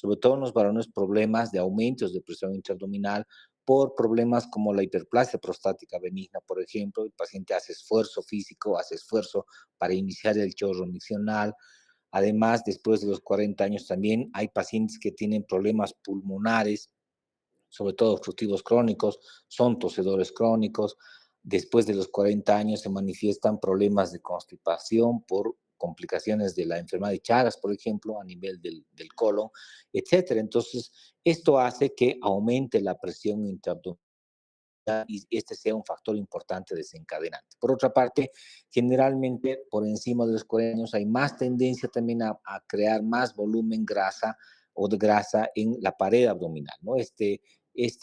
sobre todo en los varones, problemas de aumentos de presión intraabdominal por problemas como la hiperplasia prostática benigna, por ejemplo. El paciente hace esfuerzo físico, hace esfuerzo para iniciar el chorro miccional. Además, después de los 40 años también hay pacientes que tienen problemas pulmonares, sobre todo obstructivos crónicos, son tosedores crónicos. Después de los 40 años se manifiestan problemas de constipación por complicaciones de la enfermedad de Chagas, por ejemplo, a nivel del colon, etcétera. Entonces, esto hace que aumente la presión intraabdominal y este sea un factor importante desencadenante. Por otra parte, generalmente por encima de los 40 años hay más tendencia también a crear más volumen grasa o de grasa en la pared abdominal, ¿no? Este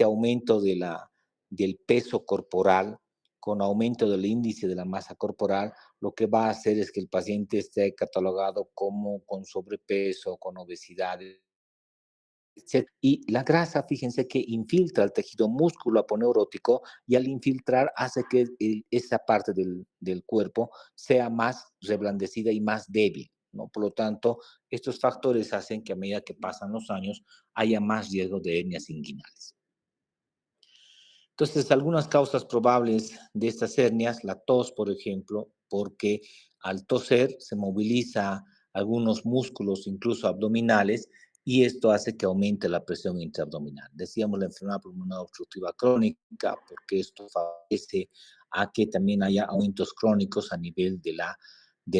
aumento del peso corporal con aumento del índice de la masa corporal, lo que va a hacer es que el paciente esté catalogado como con sobrepeso, con obesidad, y la grasa, fíjense que infiltra el tejido músculo aponeurótico y al infiltrar hace que esa parte del cuerpo sea más reblandecida y más débil, ¿no? Por lo tanto, estos factores hacen que a medida que pasan los años haya más riesgo de hernias inguinales. Entonces, algunas causas probables de estas hernias, la tos, por ejemplo, porque al toser se moviliza algunos músculos, incluso abdominales, y esto hace que aumente la presión intraabdominal. Decíamos la enfermedad pulmonar obstructiva crónica, porque esto favorece a que también haya aumentos crónicos a nivel de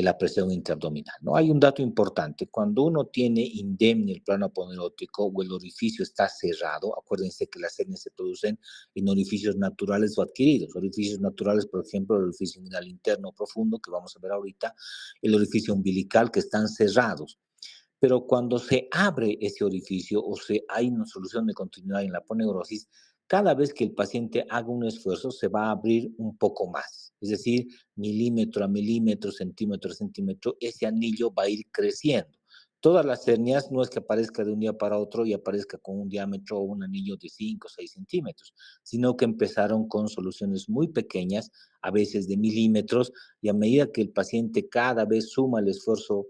la presión intraabdominal, ¿no? Hay un dato importante, cuando uno tiene indemne el plano aponerótico o el orificio está cerrado, acuérdense que las hernias se producen en orificios naturales o adquiridos. Orificios naturales, por ejemplo, el orificio inguinal interno profundo, que vamos a ver ahorita, el orificio umbilical, que están cerrados. Pero cuando se abre ese orificio o hay una solución de continuidad en la poneurosis, cada vez que el paciente haga un esfuerzo se va a abrir un poco más. Es decir, milímetro a milímetro, centímetro a centímetro, ese anillo va a ir creciendo. Todas las hernias no es que aparezca de un día para otro y aparezca con un diámetro o un anillo de 5 o 6 centímetros, sino que empezaron con soluciones muy pequeñas, a veces de milímetros, y a medida que el paciente cada vez suma el esfuerzo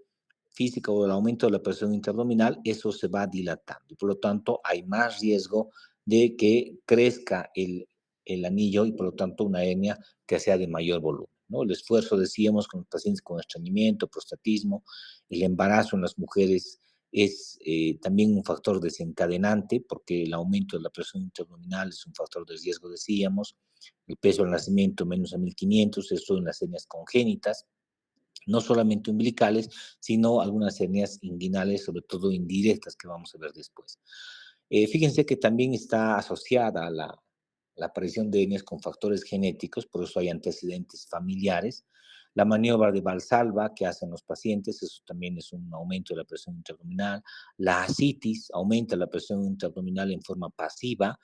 física o el aumento de la presión intraabdominal, eso se va dilatando. Y por lo tanto, hay más riesgo de que crezca el anillo y por lo tanto una hernia que sea de mayor volumen, ¿no? El esfuerzo, decíamos, con los pacientes con estreñimiento, prostatismo, el embarazo en las mujeres es también un factor desencadenante porque el aumento de la presión intraabdominal es un factor de riesgo, decíamos, el peso al nacimiento menos a 1500, esto en las hernias congénitas, no solamente umbilicales, sino algunas hernias inguinales, sobre todo indirectas, que vamos a ver después. Fíjense que también está asociada a la aparición de hernias con factores genéticos, por eso hay antecedentes familiares. La maniobra de Valsalva que hacen los pacientes, eso también es un aumento de la presión intraabdominal. La ascitis aumenta la presión intraabdominal en forma pasiva,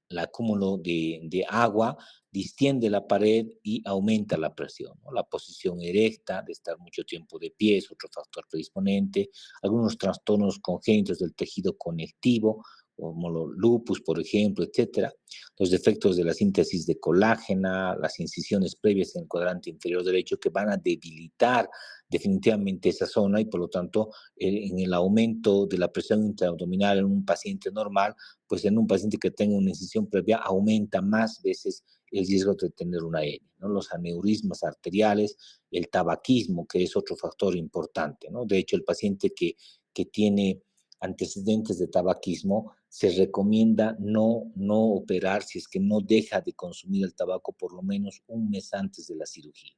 el acúmulo de agua distiende la pared y aumenta la presión, ¿no? La posición erecta, de estar mucho tiempo de pie, es otro factor predisponente. Algunos trastornos congénitos del tejido conectivo, como los lupus, por ejemplo, etcétera. Los defectos de la síntesis de colágena, las incisiones previas en el cuadrante inferior derecho que van a debilitar definitivamente esa zona y por lo tanto en el aumento de la presión intraabdominal en un paciente normal, pues en un paciente que tenga una incisión previa aumenta más veces el riesgo de tener una hernia, ¿no? Los aneurismas arteriales, el tabaquismo, que es otro factor importante, ¿no? De hecho, el paciente que tiene antecedentes de tabaquismo, se recomienda no operar si es que no deja de consumir el tabaco por lo menos un mes antes de la cirugía.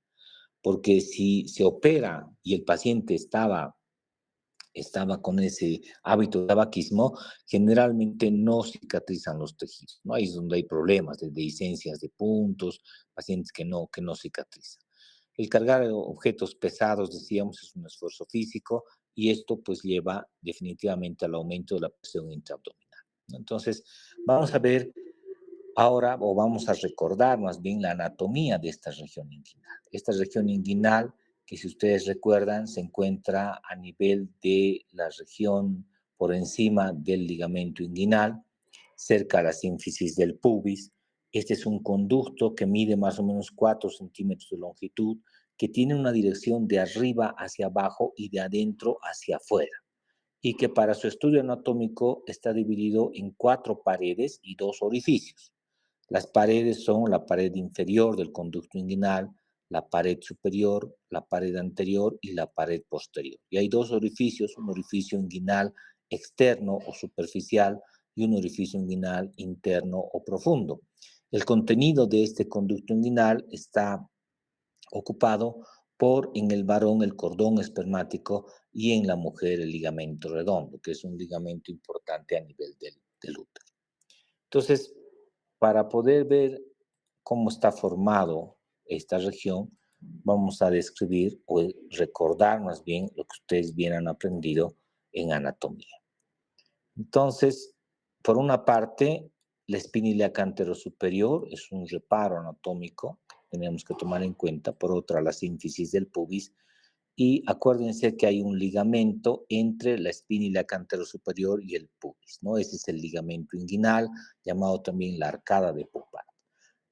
Porque si se opera y el paciente estaba con ese hábito de tabaquismo, generalmente no cicatrizan los tejidos, ¿no? Ahí es donde hay problemas de dehiscencias de puntos, pacientes que no cicatrizan. El cargar objetos pesados, decíamos, es un esfuerzo físico y esto pues lleva definitivamente al aumento de la presión intraabdominal, ¿no? Entonces, vamos a ver ahora, o vamos a recordar más bien la anatomía de esta región inguinal. Esta región inguinal, que si ustedes recuerdan, se encuentra a nivel de la región por encima del ligamento inguinal, cerca a la sínfisis del pubis. Este es un conducto que mide más o menos 4 centímetros de longitud, que tiene una dirección de arriba hacia abajo y de adentro hacia afuera. y que para su estudio anatómico está dividido en 4 paredes y 2 orificios. Las paredes son la pared inferior del conducto inguinal, la pared superior, la pared anterior y la pared posterior. Y hay 2 orificios, un orificio inguinal externo o superficial y un orificio inguinal interno o profundo. El contenido de este conducto inguinal está ocupado por en el varón el cordón espermático y en la mujer el ligamento redondo, que es un ligamento importante a nivel del útero. Entonces, para poder ver cómo está formado esta región, vamos a describir o recordar más bien lo que ustedes bien han aprendido en anatomía. Entonces, por una parte, la espina ilíaca anterosuperior es un reparo anatómico que tenemos que tomar en cuenta. Por otra, la sínfisis del pubis. Y acuérdense que hay un ligamento entre la espina ilíaca anterosuperior y el pubis, ¿no? Ese es el ligamento inguinal, llamado también la arcada de Poupart.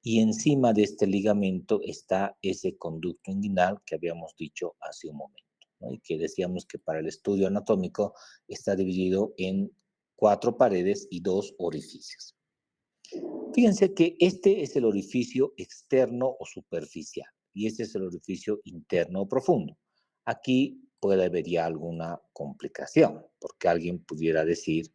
Y encima de este ligamento está ese conducto inguinal que habíamos dicho hace un momento, ¿no? Y que decíamos que para el estudio anatómico está dividido en 4 paredes y 2 orificios. Fíjense que este es el orificio externo o superficial y este es el orificio interno o profundo. Aquí puede haber ya alguna complicación, porque alguien pudiera decir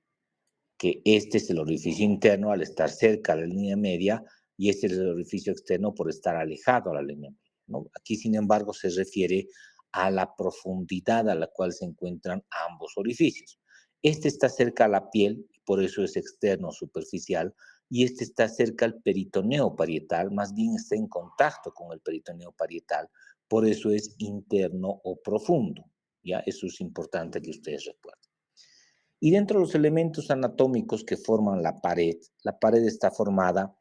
que este es el orificio interno al estar cerca de la línea media y este es el orificio externo por estar alejado a la línea media, ¿no? Aquí, sin embargo, se refiere a la profundidad a la cual se encuentran ambos orificios. Este está cerca a la piel, por eso es externo superficial, y este está cerca al peritoneo parietal, más bien está en contacto con el peritoneo parietal, por eso es interno o profundo. ¿Ya? Eso es importante que ustedes recuerden. Y dentro de los elementos anatómicos que forman la pared está formada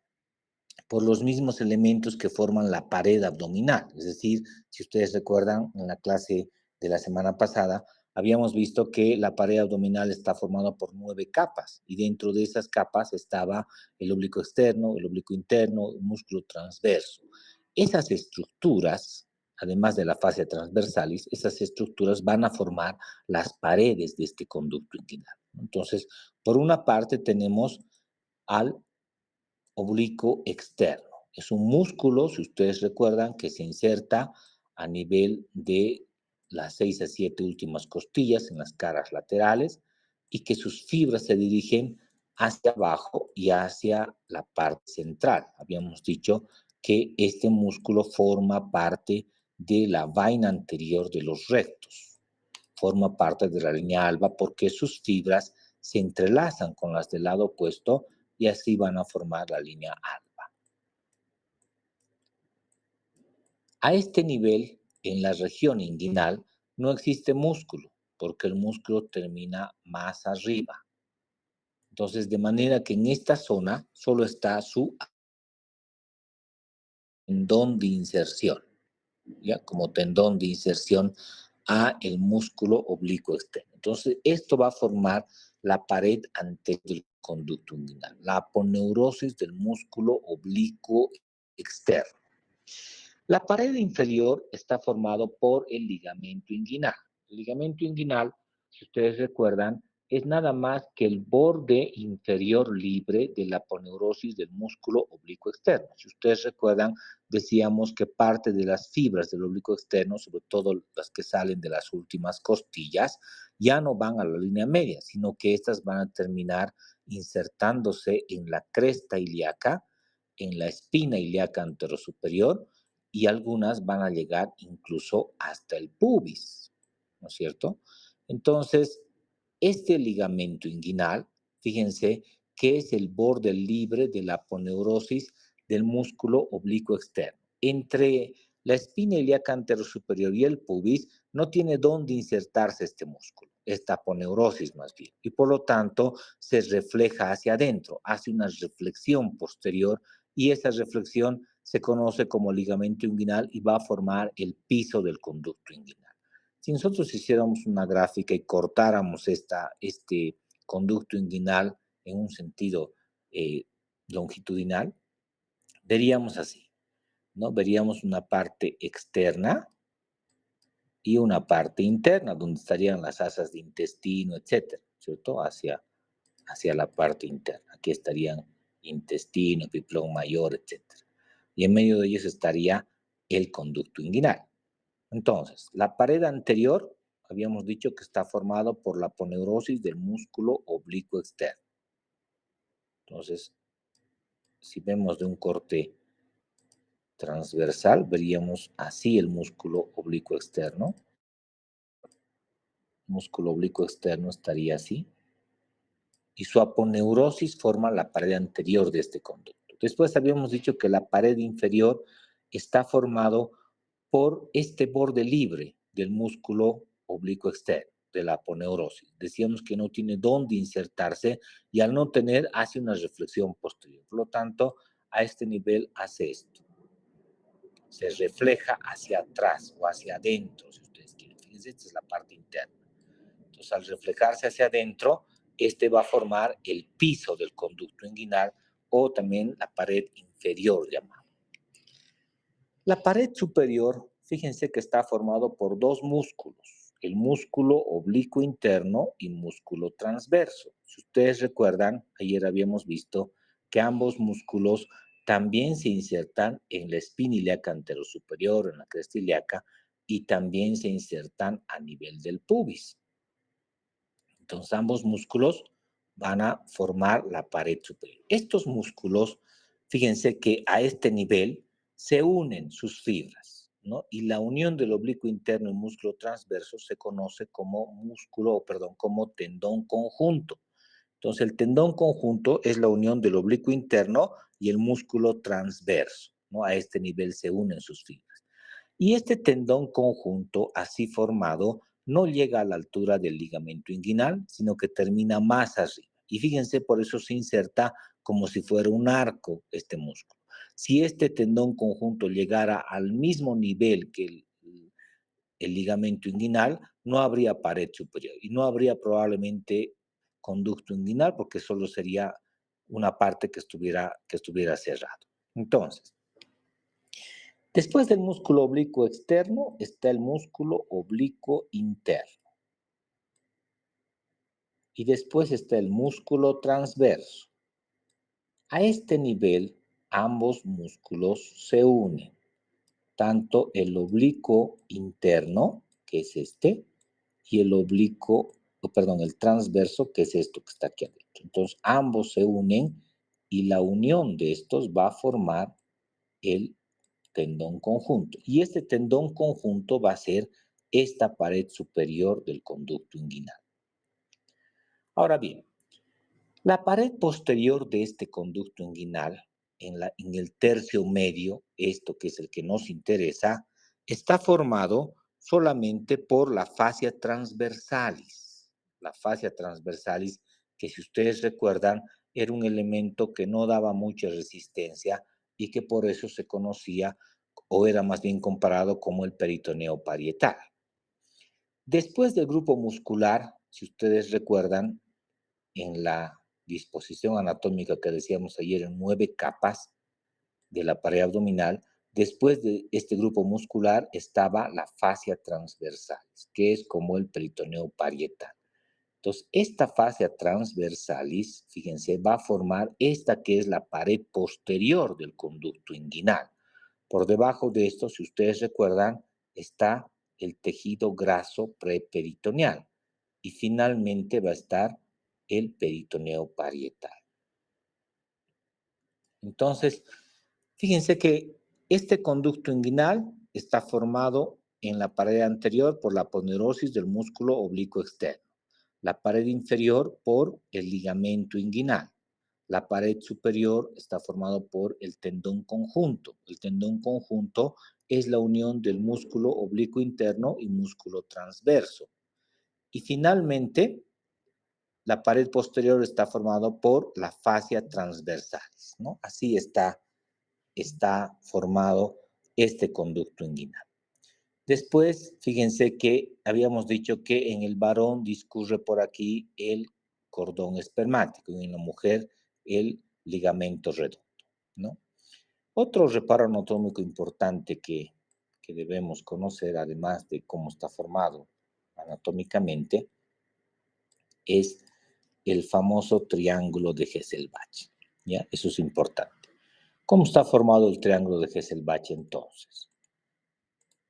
por los mismos elementos que forman la pared abdominal. Es decir, si ustedes recuerdan, en la clase de la semana pasada, habíamos visto que la pared abdominal está formada por 9 capas y dentro de esas capas estaba el oblicuo externo, el oblicuo interno, el músculo transverso. Esas estructuras, además de la fascia transversalis, esas estructuras van a formar las paredes de este conducto inguinal. Entonces, por una parte tenemos al oblicuo externo. Es un músculo, si ustedes recuerdan, que se inserta a nivel de las 6 a 7 últimas costillas en las caras laterales y que sus fibras se dirigen hacia abajo y hacia la parte central. Habíamos dicho que este músculo forma parte de la vaina anterior de los rectos, forma parte de la línea alba porque sus fibras se entrelazan con las del lado opuesto y así van a formar la línea alba. A este nivel, en la región inguinal, no existe músculo, porque el músculo termina más arriba. Entonces, de manera que en esta zona solo está su tendón de inserción, ¿ya? Como tendón de inserción a el músculo oblicuo externo. Entonces, esto va a formar la pared anterior del conducto inguinal, la aponeurosis del músculo oblicuo externo. La pared inferior está formado por el ligamento inguinal. El ligamento inguinal, si ustedes recuerdan, es nada más que el borde inferior libre de la aponeurosis del músculo oblicuo externo. Si ustedes recuerdan, decíamos que parte de las fibras del oblicuo externo, sobre todo las que salen de las últimas costillas, ya no van a la línea media, sino que estas van a terminar insertándose en la cresta ilíaca, en la espina ilíaca anterosuperior, y algunas van a llegar incluso hasta el pubis, ¿no es cierto? Entonces, este ligamento inguinal, fíjense que es el borde libre de la aponeurosis del músculo oblicuo externo. Entre la espina ilíaca anterosuperior y el pubis no tiene dónde insertarse este músculo, esta aponeurosis más bien, y por lo tanto se refleja hacia adentro, hace una reflexión posterior y esa reflexión se conoce como ligamento inguinal y va a formar el piso del conducto inguinal. Si nosotros hiciéramos una gráfica y cortáramos este conducto inguinal en un sentido eh, longitudinal, veríamos así, ¿no? Veríamos una parte externa y una parte interna donde estarían las asas de intestino, etcétera, ¿cierto? Hacia la parte interna. Aquí estarían intestino, epiplón mayor, etcétera. Y en medio de ellos estaría el conducto inguinal. Entonces, la pared anterior, habíamos dicho que está formado por la aponeurosis del músculo oblicuo externo. Entonces, si vemos de un corte transversal, veríamos así el músculo oblicuo externo. El músculo oblicuo externo estaría así. Y su aponeurosis forma la pared anterior de este conducto. Después habíamos dicho que la pared inferior está formado por este borde libre del músculo oblicuo externo, de la aponeurosis. Decíamos que no tiene dónde insertarse y al no tener hace una reflexión posterior. Por lo tanto, a este nivel hace esto. Se refleja hacia atrás o hacia adentro, si ustedes quieren. Fíjense, esta es la parte interna. Entonces, al reflejarse hacia adentro, este va a formar el piso del conducto inguinal o también la pared inferior llamada. La pared superior, fíjense que está formado por dos músculos, el músculo oblicuo interno y músculo transverso. Si ustedes recuerdan, ayer habíamos visto que ambos músculos también se insertan en la espina ilíaca anterosuperior, en la cresta ilíaca, y también se insertan a nivel del pubis. Entonces, ambos músculos van a formar la pared superior. Estos músculos, fíjense que a este nivel se unen sus fibras, ¿no? Y la unión del oblicuo interno y músculo transverso se conoce como como tendón conjunto. Entonces, el tendón conjunto es la unión del oblicuo interno y el músculo transverso, ¿no? A este nivel se unen sus fibras. Y este tendón conjunto, así formado, no llega a la altura del ligamento inguinal, sino que termina más arriba. Y fíjense, por eso se inserta como si fuera un arco este músculo. Si este tendón conjunto llegara al mismo nivel que el ligamento inguinal, no habría pared superior y no habría probablemente conducto inguinal porque solo sería una parte que estuviera cerrado. Entonces, después del músculo oblicuo externo está el músculo oblicuo interno. Y después está el músculo transverso. A este nivel, ambos músculos se unen, tanto el oblicuo interno, que es este, y el transverso, que es esto que está aquí adentro. Entonces, ambos se unen y la unión de estos va a formar el tendón conjunto. Y este tendón conjunto va a ser esta pared superior del conducto inguinal. Ahora bien, la pared posterior de este conducto inguinal, en el tercio medio, esto que es el que nos interesa, está formado solamente por la fascia transversalis. La fascia transversalis, que si ustedes recuerdan, era un elemento que no daba mucha resistencia y que por eso se conocía o era más bien comparado como el peritoneo parietal. Después del grupo muscular, si ustedes recuerdan, en la disposición anatómica que decíamos ayer en 9 capas de la pared abdominal, después de este grupo muscular estaba la fascia transversalis, que es como el peritoneo parietal. Entonces, esta fascia transversalis, fíjense, va a formar esta que es la pared posterior del conducto inguinal. Por debajo de esto, si ustedes recuerdan, está el tejido graso preperitoneal y finalmente va a estar el peritoneo parietal. Entonces, fíjense que este conducto inguinal está formado en la pared anterior por la aponeurosis del músculo oblicuo externo, la pared inferior por el ligamento inguinal. La pared superior está formado por el tendón conjunto. El tendón conjunto es la unión del músculo oblicuo interno y músculo transverso. Y finalmente, la pared posterior está formado por la fascia transversalis, ¿no? Así está formado este conducto inguinal. Después, fíjense que habíamos dicho que en el varón discurre por aquí el cordón espermático y en la mujer el ligamento redondo, ¿no? Otro reparo anatómico importante que que debemos conocer, además de cómo está formado anatómicamente, es el famoso triángulo de Hesselbach. ¿Ya? Eso es importante. ¿Cómo está formado el triángulo de Hesselbach entonces?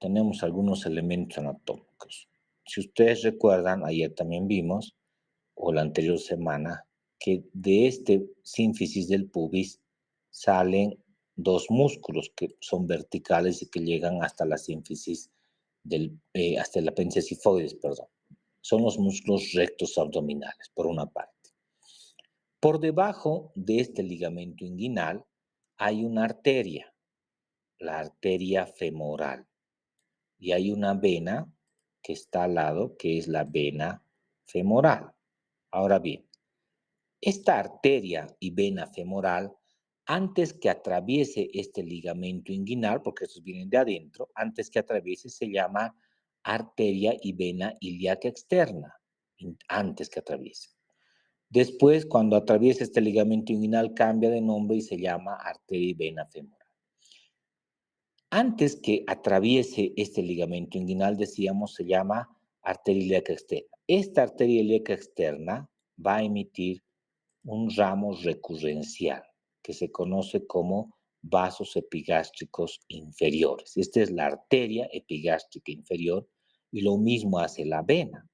Tenemos algunos elementos anatómicos. Si ustedes recuerdan, ayer también vimos, o la anterior semana, que de este sínfisis del pubis salen dos músculos que son verticales y que llegan hasta la sínfisis hasta el apéndice sifoides, perdón. Son los músculos rectos abdominales, por una parte. Por debajo de este ligamento inguinal hay una arteria, la arteria femoral, y hay una vena que está al lado, que es la vena femoral. Ahora bien, esta arteria y vena femoral, antes que atraviese este ligamento inguinal, porque estos vienen de adentro, antes que atraviese se llama arteria y vena ilíaca externa, antes que atraviese. Después, cuando atraviesa este ligamento inguinal, cambia de nombre y se llama arteria y vena femoral. Antes que atraviese este ligamento inguinal, decíamos, se llama arteria ilíaca externa. Esta arteria ilíaca externa va a emitir un ramo recurrencial que se conoce como vasos epigástricos inferiores. Esta es la arteria epigástrica inferior y lo mismo hace la vena.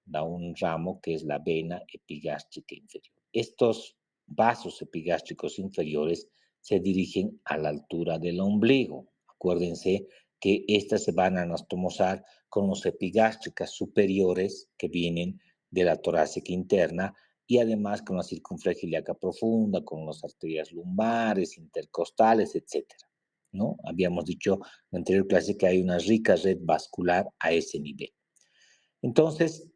Da un ramo que es la vena epigástrica inferior. Estos vasos epigástricos inferiores se dirigen a la altura del ombligo. Acuérdense que estas se van a anastomosar con los epigástricas superiores que vienen de la torácica interna y además con la circunfleja ilíaca profunda, con las arterias lumbares, intercostales, etc. ¿No? Habíamos dicho en la anterior clase que hay una rica red vascular a ese nivel. Entonces,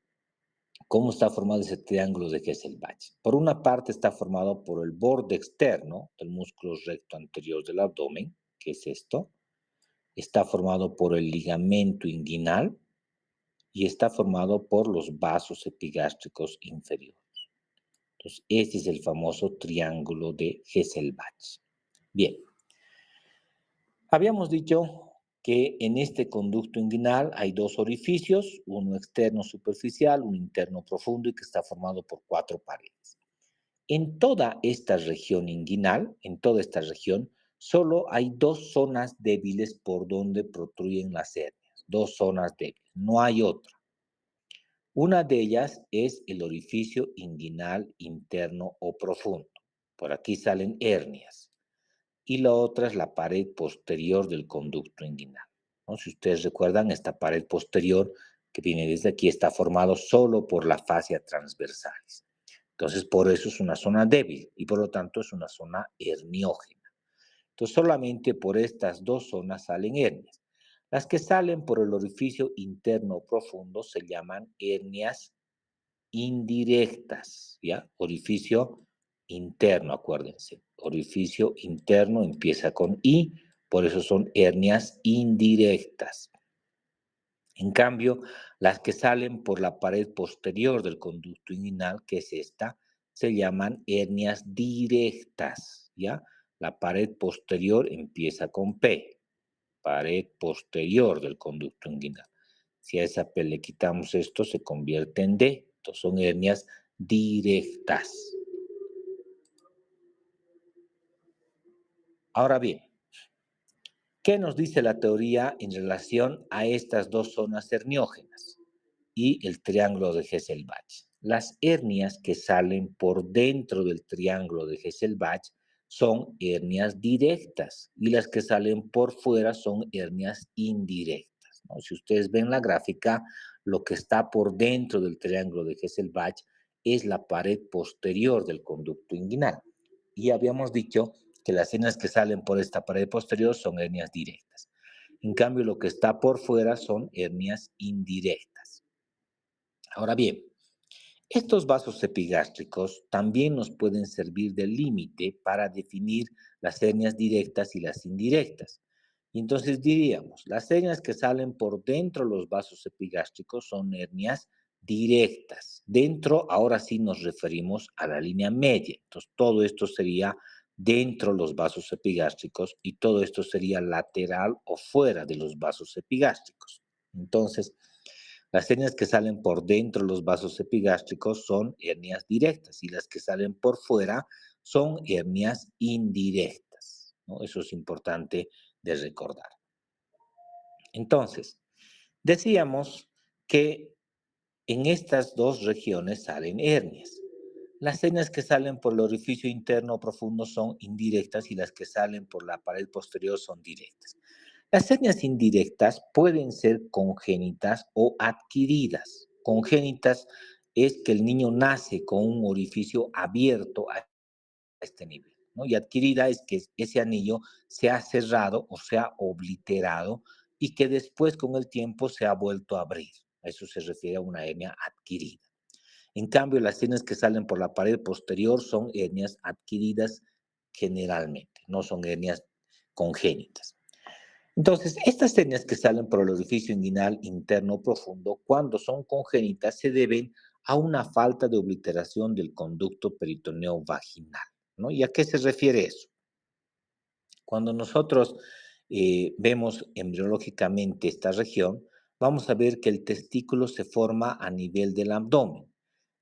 ¿cómo está formado ese triángulo de Hesselbach? Por una parte está formado por el borde externo del músculo recto anterior del abdomen, que es esto. Está formado por el ligamento inguinal y está formado por los vasos epigástricos inferiores. Entonces, este es el famoso triángulo de Hesselbach. Bien. Habíamos dicho que en este conducto inguinal hay dos orificios, uno externo superficial, uno interno profundo y que está formado por 4 paredes. En toda esta región inguinal, en toda esta región, solo hay 2 zonas débiles por donde protruyen las hernias, 2 zonas débiles, no hay otra. Una de ellas es el orificio inguinal interno o profundo. Por aquí salen hernias. Y la otra es la pared posterior del conducto inguinal, ¿no? Si ustedes recuerdan, esta pared posterior que viene desde aquí está formado solo por la fascia transversalis. Entonces, por eso es una zona débil y por lo tanto es una zona herniógena. Entonces, solamente por estas 2 zonas salen hernias. Las que salen por el orificio interno profundo se llaman hernias indirectas, ¿ya? Orificio interno, acuérdense. Orificio interno empieza con I, por eso son hernias indirectas. En cambio, las que salen por la pared posterior del conducto inguinal, que es esta, se llaman hernias directas, ¿ya? La pared posterior empieza con P, pared posterior del conducto inguinal. Si a esa P le quitamos esto, se convierte en D. Entonces son hernias directas. Ahora bien, ¿qué nos dice la teoría en relación a estas 2 zonas herniógenas y el triángulo de Hesselbach? Las hernias que salen por dentro del triángulo de Hesselbach son hernias directas y las que salen por fuera son hernias indirectas, ¿no? Si ustedes ven la gráfica, lo que está por dentro del triángulo de Hesselbach es la pared posterior del conducto inguinal. Y habíamos dicho que las hernias que salen por esta pared posterior son hernias directas. En cambio, lo que está por fuera son hernias indirectas. Ahora bien, estos vasos epigástricos también nos pueden servir de límite para definir las hernias directas y las indirectas. Y entonces diríamos, las hernias que salen por dentro de los vasos epigástricos son hernias directas. Dentro, ahora sí nos referimos a la línea media. Entonces, todo esto sería dentro de los vasos epigástricos y todo esto sería lateral o fuera de los vasos epigástricos. Entonces, las hernias que salen por dentro de los vasos epigástricos son hernias directas y las que salen por fuera son hernias indirectas, ¿no? Eso es importante de recordar. Entonces, decíamos que en estas dos regiones salen hernias. Las hernias que salen por el orificio interno profundo son indirectas y las que salen por la pared posterior son directas. Las hernias indirectas pueden ser congénitas o adquiridas. Congénitas es que el niño nace con un orificio abierto a este nivel, ¿no? Y adquirida es que ese anillo se ha cerrado o se ha obliterado y que después con el tiempo se ha vuelto a abrir. A eso se refiere a una hernia adquirida. En cambio, las hernias que salen por la pared posterior son hernias adquiridas generalmente, no son hernias congénitas. Entonces, estas hernias que salen por el orificio inguinal interno profundo, cuando son congénitas, se deben a una falta de obliteración del conducto peritoneo vaginal, ¿no? ¿Y a qué se refiere eso? Cuando nosotros vemos embriológicamente esta región, vamos a ver que el testículo se forma a nivel del abdomen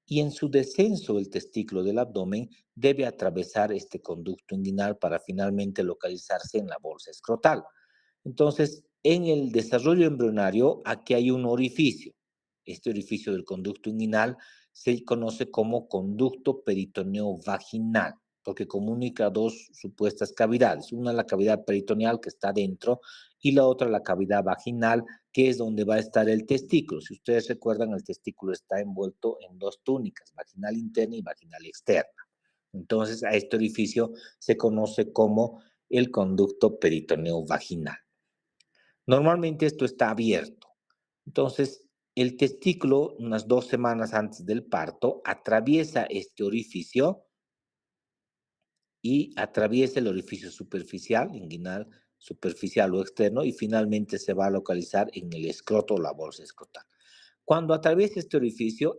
y en su descenso el testículo del abdomen debe atravesar este conducto inguinal para finalmente localizarse en la bolsa escrotal. Entonces, en el desarrollo embrionario, aquí hay un orificio. Este orificio del conducto inguinal se conoce como conducto peritoneo vaginal, porque comunica dos supuestas cavidades. Una la cavidad peritoneal que está dentro y la otra la cavidad vaginal, que es donde va a estar el testículo. Si ustedes recuerdan, el testículo está envuelto en dos túnicas, vaginal interna y vaginal externa. Entonces, a este orificio se conoce como el conducto peritoneo vaginal. Normalmente esto está abierto. Entonces, el testículo, unas 2 semanas antes del parto, atraviesa este orificio y atraviesa el orificio superficial, inguinal, superficial o externo, y finalmente se va a localizar en el escroto o la bolsa escrotal. Cuando atraviesa este orificio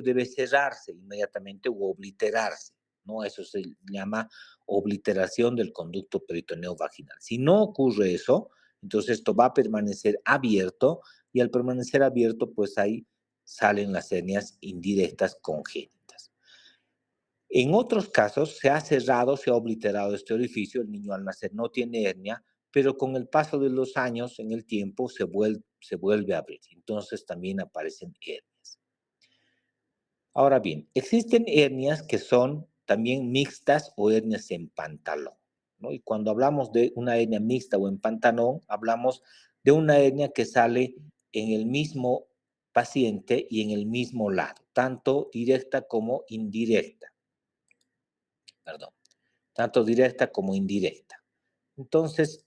debe cerrarse inmediatamente o obliterarse, ¿no? Eso se llama obliteración del conducto peritoneo vaginal. Si no ocurre eso, entonces esto va a permanecer abierto y al permanecer abierto, pues ahí salen las hernias indirectas congénitas. En otros casos se ha cerrado, se ha obliterado este orificio, el niño al nacer no tiene hernia, pero con el paso de los años, en el tiempo, se vuelve a abrir. Entonces también aparecen hernias. Ahora bien, existen hernias que son también mixtas o hernias en pantalón, ¿no? Y cuando hablamos de una hernia mixta o en pantalón, hablamos de una hernia que sale en el mismo paciente y en el mismo lado, tanto directa como indirecta. Perdón, tanto directa como indirecta. Entonces,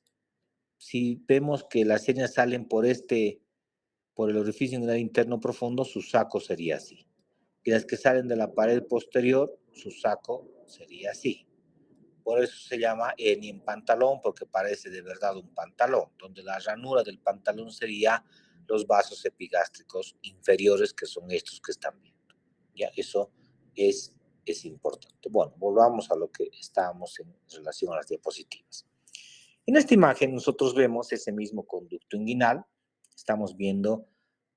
si vemos que las hernias salen por el orificio inguinal interno profundo, su saco sería así. Y las que salen de la pared posterior, su saco sería así. Por eso se llama hernia en pantalón, porque parece de verdad un pantalón, donde la ranura del pantalón sería los vasos epigástricos inferiores, que son estos que están viendo. Ya, eso es, es importante. Bueno, volvamos a lo que estábamos en relación a las diapositivas. En esta imagen nosotros vemos ese mismo conducto inguinal. Estamos viendo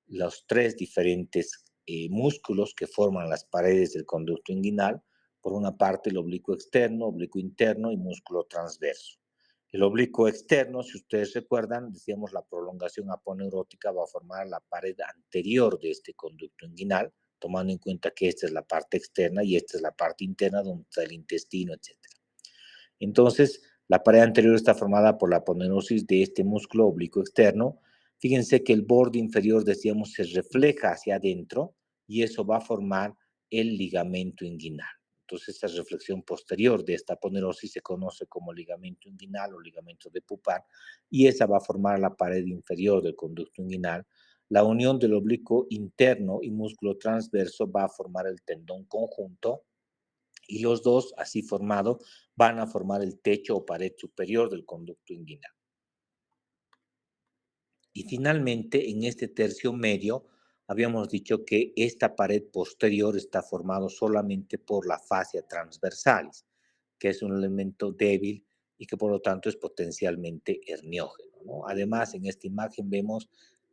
los tres diferentes músculos que forman las paredes del conducto inguinal. Por una parte, el oblicuo externo, oblicuo interno y músculo transverso. El oblicuo externo, si ustedes recuerdan, decíamos la prolongación aponeurótica va a formar la pared anterior de este conducto inguinal, tomando en cuenta que esta es la parte externa y esta es la parte interna donde está el intestino, etcétera. Entonces, la pared anterior está formada por la aponeurosis de este músculo oblicuo externo. Fíjense que el borde inferior, decíamos, se refleja hacia adentro y eso va a formar el ligamento inguinal. Entonces, esta reflexión posterior de esta aponeurosis se conoce como ligamento inguinal o ligamento de Pupart y esa va a formar la pared inferior del conducto inguinal. La unión del oblicuo interno y músculo transverso va a formar el tendón conjunto y los dos, así formados, van a formar el techo o pared superior del conducto inguinal. Y finalmente, en este tercio medio, habíamos dicho que esta pared posterior está formada solamente por la fascia transversalis. que es un elemento débil y que por lo tanto es potencialmente herniógeno, ¿no? Además, en esta imagen vemos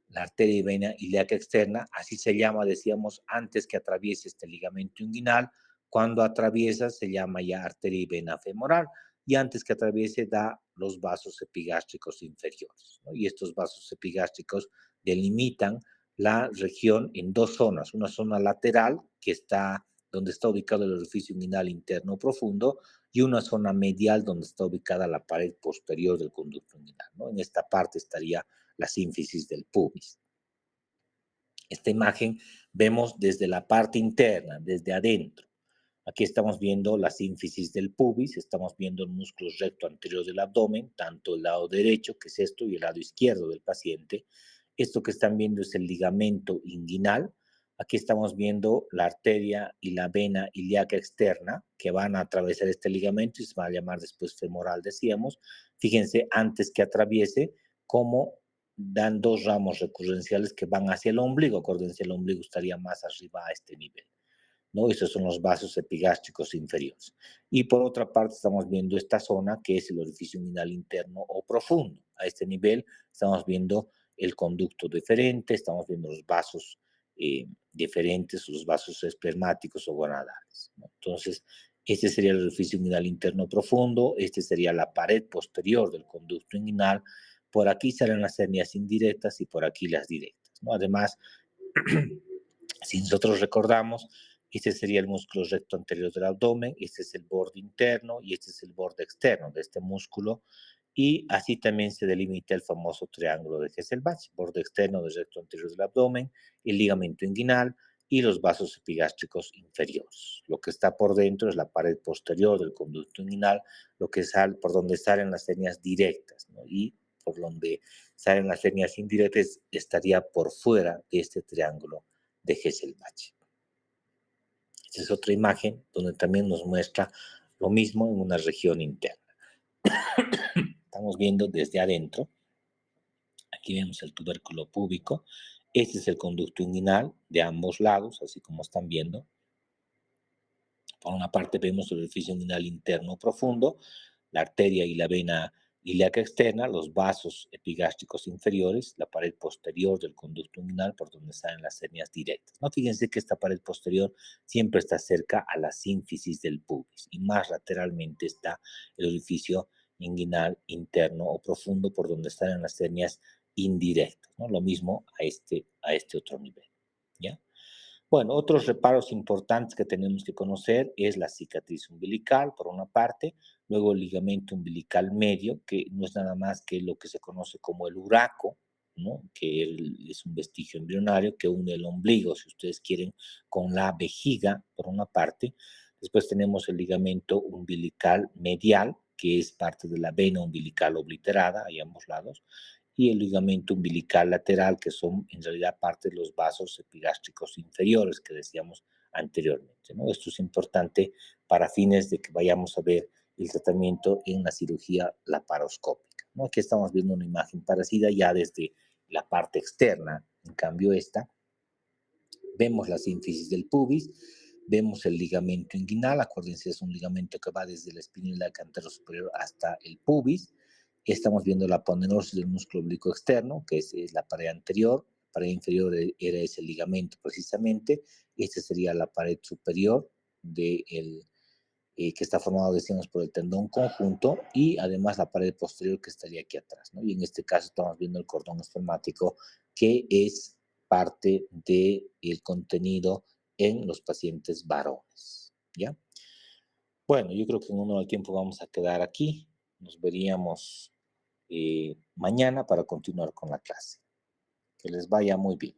la arteria y vena ilíaca externa, así se llama, decíamos, antes que atraviese este ligamento inguinal. Cuando atraviesa se llama ya arteria y vena femoral, y antes que atraviese da los vasos epigástricos inferiores, ¿no? Y estos vasos epigástricos delimitan la región en dos zonas, una zona lateral, que está donde está ubicado el orificio inguinal interno profundo, y una zona medial donde está ubicada la pared posterior del conducto inguinal, ¿no? En esta parte estaría la sínfisis del pubis. Esta imagen vemos desde la parte interna, desde adentro. Aquí estamos viendo la sínfisis del pubis, estamos viendo el músculo recto anterior del abdomen, tanto el lado derecho, que es esto, y el lado izquierdo del paciente. Esto que están viendo es el ligamento inguinal. Aquí estamos viendo la arteria y la vena ilíaca externa que van a atravesar este ligamento y se va a llamar después femoral, decíamos. Fíjense, antes que atraviese, cómo dan dos ramos recurrenciales que van hacia el ombligo. Acuérdense, el ombligo estaría más arriba a este nivel, ¿no? Esos son los vasos epigástricos inferiores. Y por otra parte estamos viendo esta zona que es el orificio inguinal interno o profundo. A este nivel estamos viendo el conducto deferente, estamos viendo los vasos deferentes, los vasos espermáticos o gonadales, ¿no? Entonces, este sería el orificio inguinal interno profundo, este sería la pared posterior del conducto inguinal, por aquí salen las hernias indirectas y por aquí las directas, ¿no? Además, si nosotros recordamos, este sería el músculo recto anterior del abdomen, este es el borde interno y este es el borde externo de este músculo, y así también se delimita el famoso triángulo de Hesselbach, borde externo del recto anterior del abdomen, el ligamento inguinal y los vasos epigástricos inferiores. Lo que está por dentro es la pared posterior del conducto inguinal, lo que sale por donde salen las hernias directas, ¿no? Y por donde salen las hernias indirectas estaría por fuera de este triángulo de Hesselbach. Esta es otra imagen donde también nos muestra lo mismo en una región interna. Estamos viendo desde adentro. Aquí vemos el tubérculo púbico. Este es el conducto inguinal de ambos lados, así como están viendo. Por una parte vemos el orificio inguinal interno profundo, la arteria y la vena ilíaca externa, los vasos epigástricos inferiores, la pared posterior del conducto inguinal por donde salen las hernias directas, ¿no? Fíjense que esta pared posterior siempre está cerca a la sínfisis del pubis y más lateralmente está el orificio inguinal interno o profundo por donde salen las hernias indirectas, ¿no? Lo mismo a este otro nivel, ¿ya? Bueno, otros reparos importantes que tenemos que conocer es la cicatriz umbilical, por una parte, luego el ligamento umbilical medio, que no es nada más que lo que se conoce como el uraco, ¿no? Es un vestigio embrionario que une el ombligo, si ustedes quieren, con la vejiga, por una parte. Después tenemos el ligamento umbilical medial, que es parte de la vena umbilical obliterada, a ambos lados, y el ligamento umbilical lateral, que son en realidad parte de los vasos epigástricos inferiores que decíamos anteriormente, ¿no? Esto es importante para fines de que vayamos a ver el tratamiento en la cirugía laparoscópica, ¿no? Aquí estamos viendo una imagen parecida ya desde la parte externa, en cambio esta, vemos la sínfisis del pubis, vemos el ligamento inguinal, acuérdense, es un ligamento que va desde la espinilla anterior superior hasta el pubis. Estamos viendo la aponeurosis del músculo oblicuo externo, que es la pared anterior, la pared inferior era ese ligamento precisamente, esta sería la pared superior del que está formado, decíamos, por el tendón conjunto y además la pared posterior que estaría aquí atrás, ¿no? Y en este caso estamos viendo el cordón espermático que es parte del contenido en los pacientes varones, ¿ya? Bueno, yo creo que en uno del tiempo vamos a quedar aquí. Nos veríamos mañana para continuar con la clase. Que les vaya muy bien.